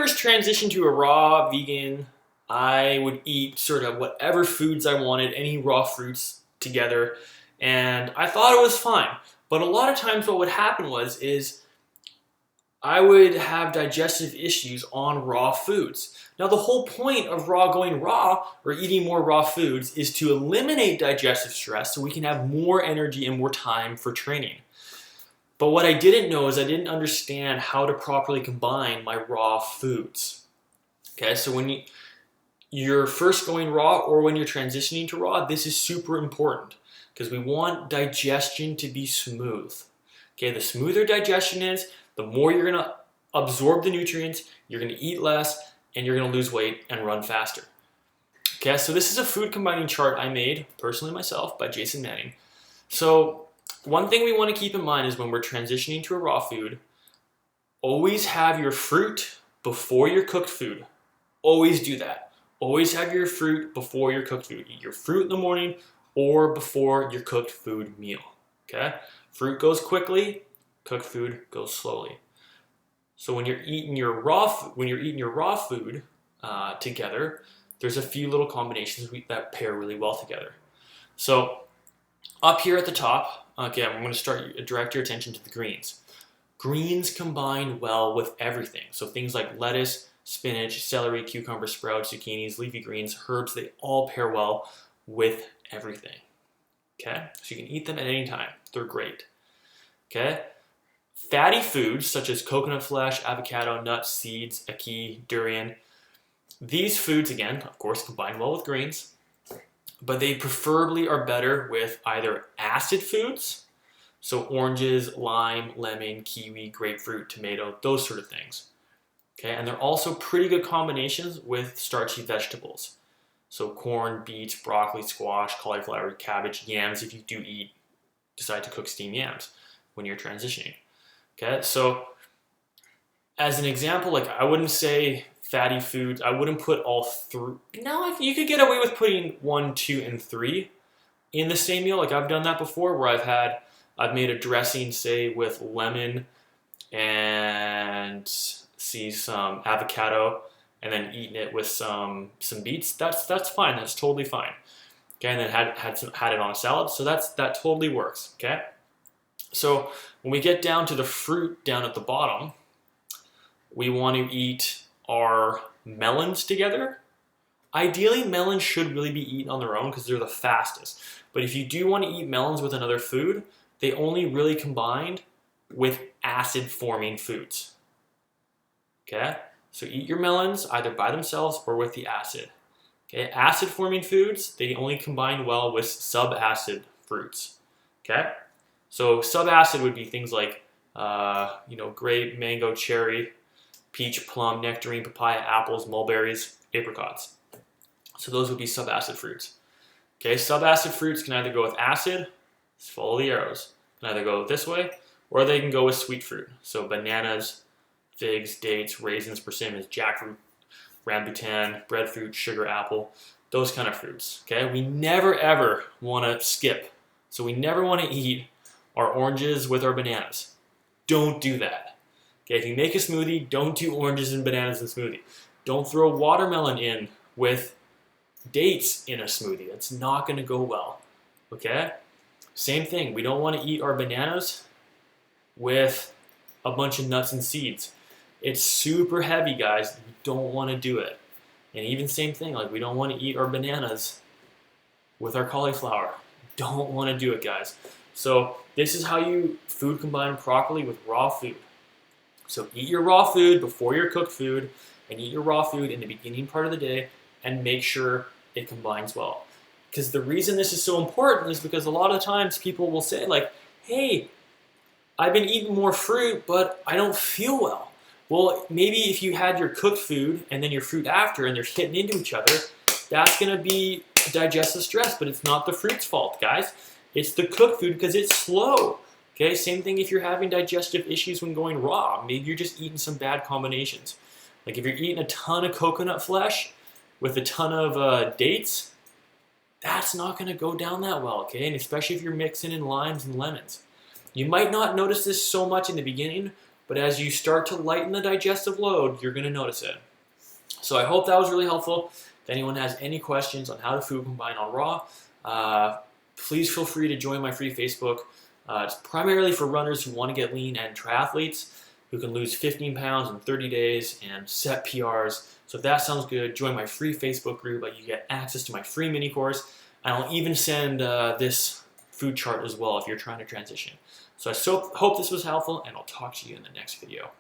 first transitioned to a raw vegan, I would eat sort of whatever foods I wanted, any raw fruits together, and I thought it was fine. But a lot of times what would happen is I would have digestive issues on raw foods. Now the whole point of going raw or eating more raw foods is to eliminate digestive stress so we can have more energy and more time for training. But what I didn't know is I didn't understand how to properly combine my raw foods. Okay, so when you're first going raw or when you're transitioning to raw, this is super important because we want digestion to be smooth. Okay, the smoother digestion is, the more you're gonna absorb the nutrients, you're gonna eat less, and you're gonna lose weight and run faster. Okay, so this is a food combining chart I made personally myself by Jason Manning. So one thing we want to keep in mind is when we're transitioning to a raw food, always have your fruit before your cooked food. Always do that. Always have your fruit before your cooked food. Eat your fruit in the morning or before your cooked food meal. Okay? Fruit goes quickly, cooked food goes slowly. So when you're eating your raw food together, there's a few little combinations that pair really well together. So up here at the top, okay, I'm going to direct your attention to the greens. Greens combine well with everything. So things like lettuce, spinach, celery, cucumber, sprouts, zucchinis, leafy greens, herbs, they all pair well with everything. Okay, so you can eat them at any time. They're great. Okay, fatty foods such as coconut flesh, avocado, nuts, seeds, ackee, durian. These foods, again, of course, combine well with greens, but they preferably are better with either acid foods, so oranges, lime, lemon, kiwi, grapefruit, tomato, those sort of things. Okay, and they're also pretty good combinations with starchy vegetables. So corn, beets, broccoli, squash, cauliflower, cabbage, yams if you decide to cook steamed yams when you're transitioning. Okay, so as an example, like I wouldn't say fatty foods, I wouldn't put all three. Now you could get away with putting 1, 2, and 3 in the same meal. Like I've done that before where I've made a dressing, say, with lemon and some avocado and then eaten it with some beets. That's fine. That's totally fine. Okay, and then had it on a salad. So that totally works. Okay. So when we get down to the fruit down at the bottom, we want to eat our melons together. Ideally, melons should really be eaten on their own because they're the fastest. But if you do want to eat melons with another food, they only really combined with acid-forming foods. Okay? So eat your melons either by themselves or with the acid. Okay? Acid-forming foods, they only combine well with subacid fruits. Okay? So subacid would be things like, grape, mango, cherry, peach, plum, nectarine, papaya, apples, mulberries, apricots. So those would be subacid fruits. Okay, subacid fruits can either go with acid, just follow the arrows, can either go this way, or they can go with sweet fruit. So bananas, figs, dates, raisins, persimmons, jackfruit, rambutan, breadfruit, sugar apple, those kind of fruits. Okay, we never ever want to skip. So we never want to eat our oranges with our bananas. Don't do that. Okay, if you make a smoothie, don't do oranges and bananas in the smoothie. Don't throw watermelon in with dates in a smoothie. That's not going to go well. Okay? Same thing. We don't want to eat our bananas with a bunch of nuts and seeds. It's super heavy, guys. You don't want to do it. And even same thing, like we don't want to eat our bananas with our cauliflower. Don't want to do it, guys. So this is how you food combine properly with raw food. So eat your raw food before your cooked food and eat your raw food in the beginning part of the day and make sure it combines well. Because the reason this is so important is because a lot of times people will say like, hey, I've been eating more fruit, but I don't feel well. Well, maybe if you had your cooked food and then your fruit after and they're hitting into each other, that's going to be digestive stress, but it's not the fruit's fault, guys. It's the cooked food because it's slow. Okay, same thing if you're having digestive issues when going raw. Maybe you're just eating some bad combinations. Like if you're eating a ton of coconut flesh with a ton of dates, that's not going to go down that well, okay? And especially if you're mixing in limes and lemons. You might not notice this so much in the beginning, but as you start to lighten the digestive load, you're going to notice it. So I hope that was really helpful. If anyone has any questions on how to food combine on raw, please feel free to join my free Facebook. It's primarily for runners who want to get lean and triathletes who can lose 15 pounds in 30 days and set PRs. So if that sounds good, join my free Facebook group. You get access to my free mini course. And I'll even send this food chart as well if you're trying to transition. So I hope this was helpful, and I'll talk to you in the next video.